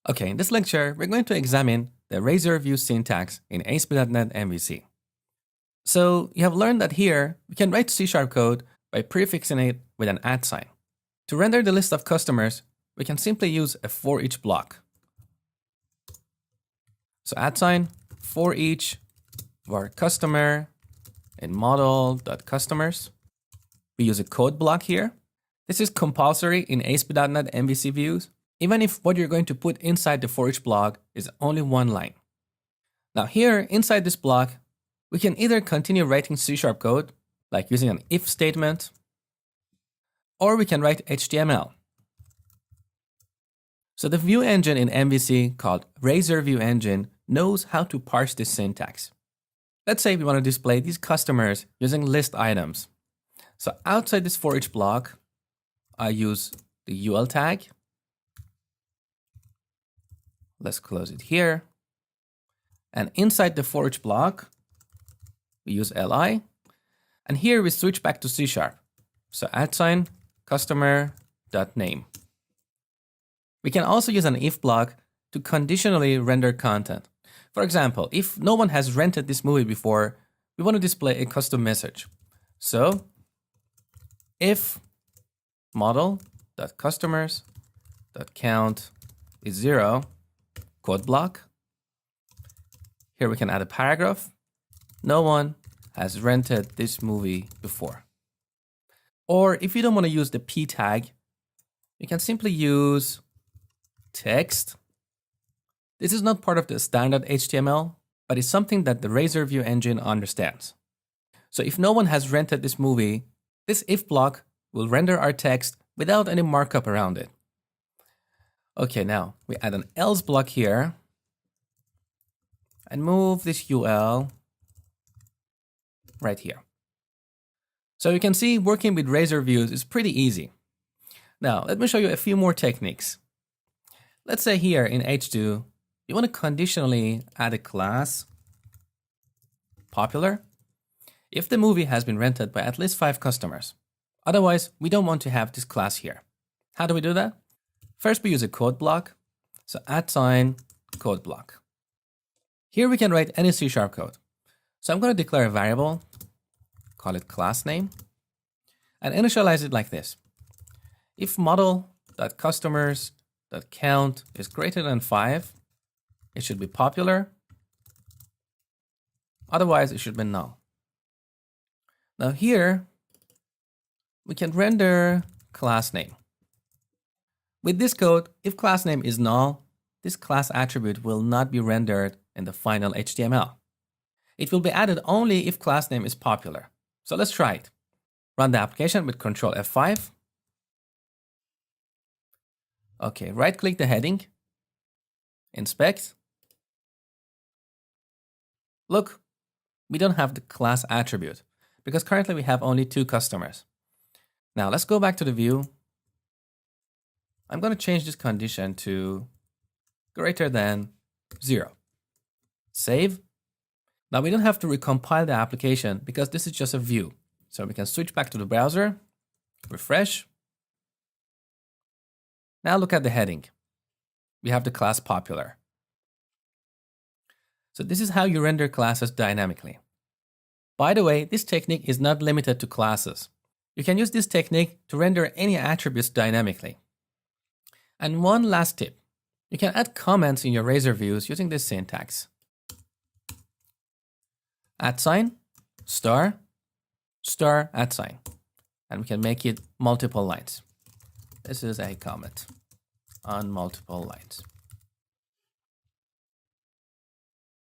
Okay, in this lecture, we're going to examine the razor view syntax in ASP.NET MVC. So you have learned that here, we can write C# code by prefixing it with an @ sign. To render the list of customers, we can simply use a for each block. So @ sign for each var customer in model.customers. We use a code block here. This is compulsory in ASP.NET MVC views, even if what you're going to put inside the for each block is only one line. Now here, inside this block, we can either continue writing C# code, like using an if statement, or we can write HTML. So the view engine in MVC called Razor View Engine knows how to parse this syntax. Let's say we want to display these customers using list items. So outside this for each block, I use the UL tag. Let's close it here. And inside the for each block, we use li. And here we switch back to C#. So @ sign customer.name. We can also use an if block to conditionally render content. For example, if no one has rented this movie before, we want to display a custom message. So if model.customers.count is 0, code block. Here we can add a paragraph. No one has rented this movie before. Or if you don't want to use the p tag, you can simply use text. This is not part of the standard HTML, but it's something that the Razor View engine understands. So if no one has rented this movie, this if block will render our text without any markup around it. Okay, now we add an else block here and move this UL right here. So you can see working with Razor views is pretty easy. Now, let me show you a few more techniques. Let's say here in H2, you want to conditionally add a class popular if the movie has been rented by at least 5 customers. Otherwise, we don't want to have this class here. How do we do that? First, we use a code block. So @ sign code block. Here we can write any C# code. So I'm going to declare a variable, call it class name, and initialize it like this. If model.customers.count is greater than 5, it should be popular. Otherwise, it should be null. Now here, we can render class name. With this code, if class name is null, this class attribute will not be rendered in the final HTML. It will be added only if class name is popular. So let's try it. Run the application with Ctrl F5. Okay, right-click the heading, inspect. Look, we don't have the class attribute because currently we have only 2 customers. Now let's go back to the view. I'm going to change this condition to greater than 0. Save. Now we don't have to recompile the application because this is just a view. So we can switch back to the browser, refresh. Now look at the heading. We have the class popular. So this is how you render classes dynamically. By the way, this technique is not limited to classes. You can use this technique to render any attributes dynamically. And one last tip. You can add comments in your Razor views using this syntax. @ sign, star, star, @ sign. And we can make it multiple lines. This is a comment on multiple lines.